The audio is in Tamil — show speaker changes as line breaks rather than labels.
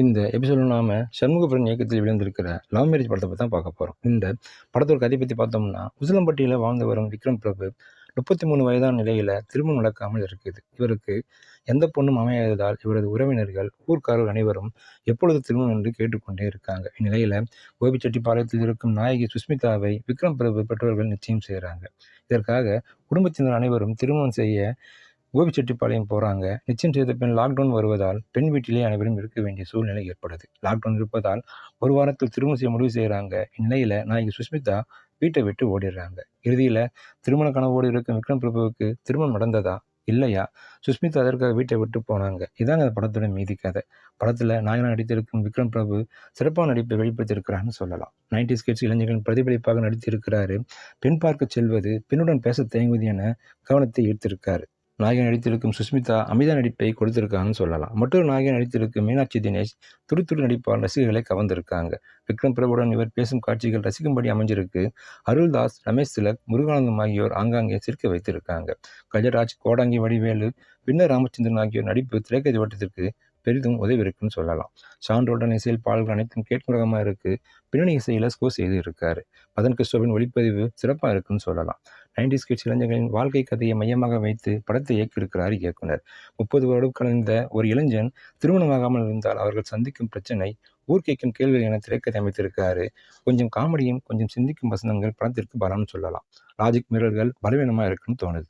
இந்த எபிசோட்ல நாம சண்முகபிரன் இயக்கத்தில் வெளிவந்திருக்கிற லவ் மேரேஜ் படத்தை பற்றி தான் பார்க்க போகிறோம். இந்த படத்தோட கதை பற்றி பார்த்தோம்னா, உசிலம்பட்டியில் வாழ்ந்து வரும் விக்ரம் பிரபு 33 வயதான நிலையில் திருமணம் நடக்காமல் இருக்குது. இவருக்கு எந்த பொண்ணும் அமையாததால் இவரது உறவினர்கள், ஊர்க்காரர்கள் அனைவரும் எப்பொழுது திருமணம் என்று கேட்டுக்கொண்டே இருக்காங்க. இந்நிலையில் கோபிச்செட்டிப்பாளையத்தில் இருக்கும் நாயகி சுஸ்மிதாவை விக்ரம் பிரபு பெற்றோர்கள் நிச்சயம் செய்கிறாங்க. இதற்காக குடும்பத்தினர் அனைவரும் திருமணம் செய்ய கோபிச்செட்டிப்பாளையம் போகிறாங்க. நிச்சயம் செய்த பின் லாக்டவுன் வருவதால் பெண் வீட்டிலே அனைவரும் இருக்க வேண்டிய சூழ்நிலை ஏற்படுது. லாக்டவுன் இருப்பதால் ஒரு வாரத்தில் திருமணம் செய்ய முடிவு செய்கிறாங்க. இந்நிலையில் நாயகி சுஸ்மிதா வீட்டை விட்டு ஓடிடுறாங்க. இறுதியில் திருமண கனவோடு இருக்கும் விக்ரம் பிரபுவுக்கு திருமணம் நடந்ததா இல்லையா, சுஸ்மிதா அதற்காக வீட்டை விட்டு போனாங்க. இதாங்க அந்த படத்தோட மீதி கதை. படத்தில் நாயகனாக நடித்திருக்கும் விக்ரம் பிரபு சிறப்பான நடிப்பை வெளிப்படுத்தியிருக்கிறான்னு சொல்லலாம். 90s கிட்ஸ் இளைஞர்களின் பிரதிபலிப்பாக நடித்திருக்கிறாரு. பெண் பார்க்க செல்வது, பெண்ணுடன் பேச தயங்குவது என கவனத்தை ஈர்த்திருக்காரு. நாயகன் நடித்திருக்கும் சுஸ்மிதா அமிதா நடிப்பை கொடுத்திருக்காங்கன்னு சொல்லலாம். மற்றொரு நாயகன் நடித்திருக்கும் மீனாட்சி தினேஷ் துரு நடிப்பால் ரசிகர்களை கவர்ந்திருக்காங்க. விக்ரம் பிரபுடன் இவர் பேசும் காட்சிகள் ரசிக்கும்படி அமைஞ்சிருக்கு. அருள்தாஸ், ரமேஷ் திலக், முருகானந்தம் ஆகியோர் ஆங்காங்கே சிரிக்க வைத்திருக்காங்க. கஜராஜ், கோடாங்கி வடிவேலு, வின்னர் ராமச்சந்திரன் ஆகியோர் நடிப்பு திரைக்கதை ஓட்டத்திற்கு பெரிதும் உதவி இருக்குன்னு சொல்லலாம். சான்றோடன் இசையில் பாடல்கள் அனைத்தும் கேட்கும் ரகமாக இருக்கு. பின்னணி இசையில் ஸ்கோர் செய்து இருக்காரு. மதன் கிறிஸ்டோவின் ஒளிப்பதிவு சிறப்பாக இருக்குன்னு சொல்லலாம். 90s கிட்ஸ் இளைஞர்களின் வாழ்க்கை கதையை மையமாக வைத்து படத்தை இயக்கியிருக்கிறார் இயக்குனர். 30 வருடம் கலந்த ஒரு இளைஞன் திருமணமாகாமல் இருந்தால் அவர்கள் சந்திக்கும் பிரச்சனை, ஊர் கேட்கும் கேள்விகள் என திரைக்கதை அமைத்திருக்காரு. கொஞ்சம் காமெடியும் கொஞ்சம் சிந்திக்கும் வசனங்கள் படத்திற்கு பலம்னு சொல்லலாம். லாஜிக் மீறல்கள் பலவீனமாக இருக்குன்னு தோணுது.